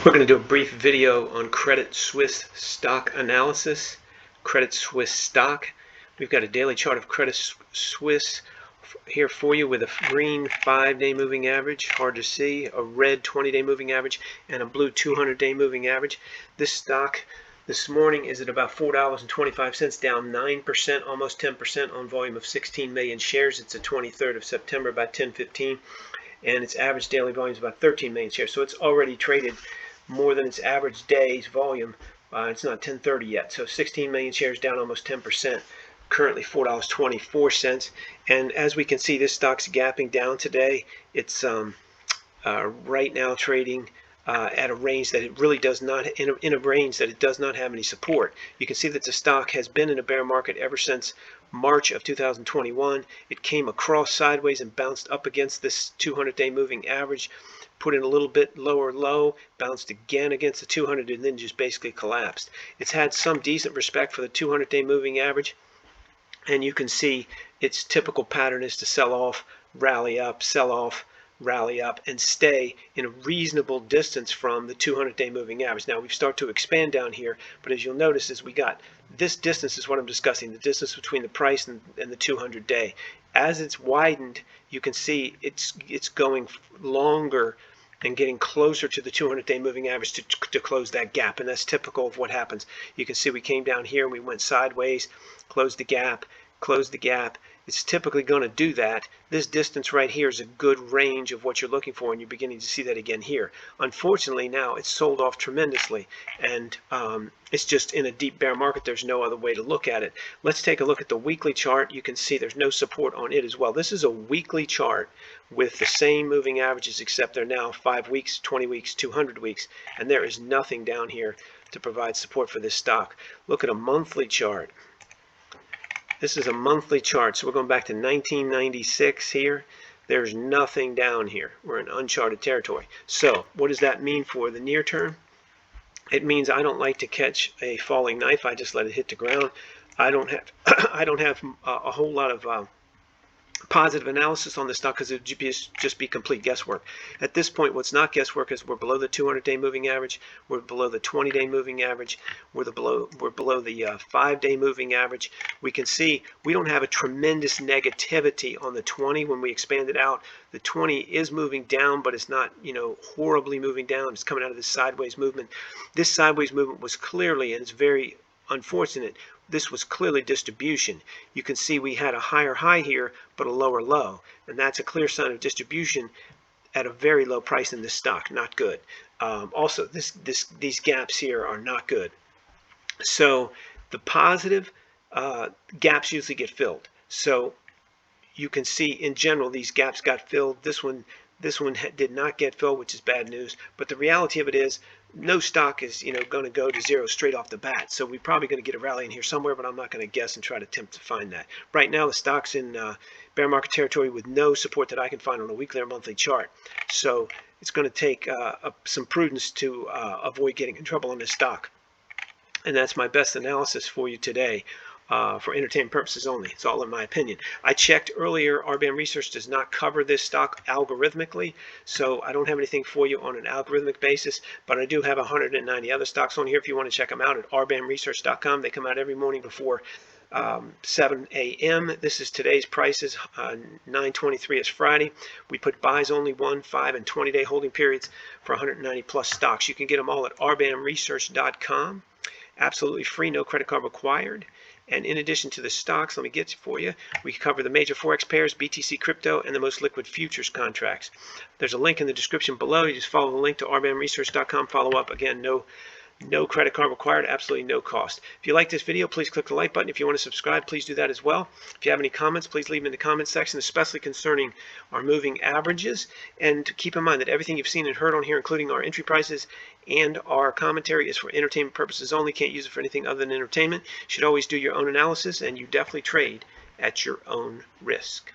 We're going to do a brief video on Credit Suisse Stock Analysis. Credit Suisse Stock. We've got a daily chart of Credit Suisse here for you with a green 5-day moving average, hard to see, a red 20-day moving average, and a blue 200-day moving average. This stock this morning is at about $4.25, down 9%, almost 10% on volume of 16 million shares. It's the 23rd of September, about 10:15, and its average daily volume is about 13 million shares. So it's already traded more than its average day's volume. It's not 10:30 yet, so 16 million shares, down almost 10%. Currently $4.24, and as we can see, this stock's gapping down today. It's right now trading at a range that it really does not, in a range that it does not have any support. You can see that the stock has been in a bear market ever since March of 2021. It came across sideways and bounced up against this 200-day moving average, put in a little bit lower low, bounced again against the 200, and then just basically collapsed. It's had some decent respect for the 200-day moving average, and you can see its typical pattern is to sell off, rally up, sell off, rally up, and stay in a reasonable distance from the 200-day moving average. Now we start to expand down here, but as you'll notice, is we got this distance is what I'm discussing, the distance between the price and the 200-day. As it's widened, you can see it's going longer and getting closer to the 200-day moving average to close that gap, and that's typical of what happens. You can see we came down here and we went sideways, closed the gap, closed the gap. It's typically going to do that. This distance right here is a good range of what you're looking for, and you're beginning to see that again here. Unfortunately, now it's sold off tremendously, and it's just in a deep bear market. There's no other way to look at it. Let's take a look at the weekly chart. You can see there's no support on it as well. This is a weekly chart with the same moving averages, except they're now 5 weeks, 20 weeks, 200 weeks, and there is nothing down here to provide support for this stock. Look at a monthly chart. This is a monthly chart, so we're going back to 1996 here. There's nothing down here. We're in uncharted territory. So what does that mean for the near term? It means I don't like to catch a falling knife. I just let it hit the ground. I don't have a whole lot of positive analysis on this stock because it would just be complete guesswork. At this point, what's not guesswork is we're below the 200-day moving average, we're below the 20-day moving average, we're below the 5-day moving average. We can see we don't have a tremendous negativity on the 20 when we expand it out. The 20 is moving down, but it's not, horribly moving down. It's coming out of this sideways movement. This sideways movement was clearly, and it's very unfortunate, this was clearly distribution. You can see we had a higher high here, but a lower low, and that's a clear sign of distribution at a very low price in this stock. Not good. Also, these gaps here are not good. So the positive gaps usually get filled. So you can see in general these gaps got filled. This one did not get filled, which is bad news. But the reality of it is, no stock is going to go to zero straight off the bat. So we're probably going to get a rally in here somewhere, but I'm not going to guess and try to attempt to find that. Right now, the stock's in bear market territory with no support that I can find on a weekly or monthly chart. So it's going to take some prudence to avoid getting in trouble on this stock. And that's my best analysis for you today. For entertainment purposes only. It's all in my opinion. I checked earlier, RBAM Research does not cover this stock algorithmically, so I don't have anything for you on an algorithmic basis, but I do have 190 other stocks on here if you want to check them out at rbamresearch.com. They come out every morning before 7 a.m. This is today's prices. 9/23 is Friday. We put buys only 1, 5, and 20-day holding periods for 190 plus stocks. You can get them all at rbamresearch.com. Absolutely free, no credit card required. And in addition to the stocks, let me get for you, we cover the major forex pairs, BTC crypto, and the most liquid futures contracts. There's a link in the description below. You just follow the link to rbamresearch.com. Follow up. Again, no credit card required, absolutely no cost. If you like this video, please click the like button. If you want to subscribe, please do that as well. If you have any comments, please leave them in the comment section, especially concerning our moving averages. And keep in mind that everything you've seen and heard on here, including our entry prices and our commentary, is for entertainment purposes only. Can't use it for anything other than entertainment. You should always do your own analysis, and you definitely trade at your own risk.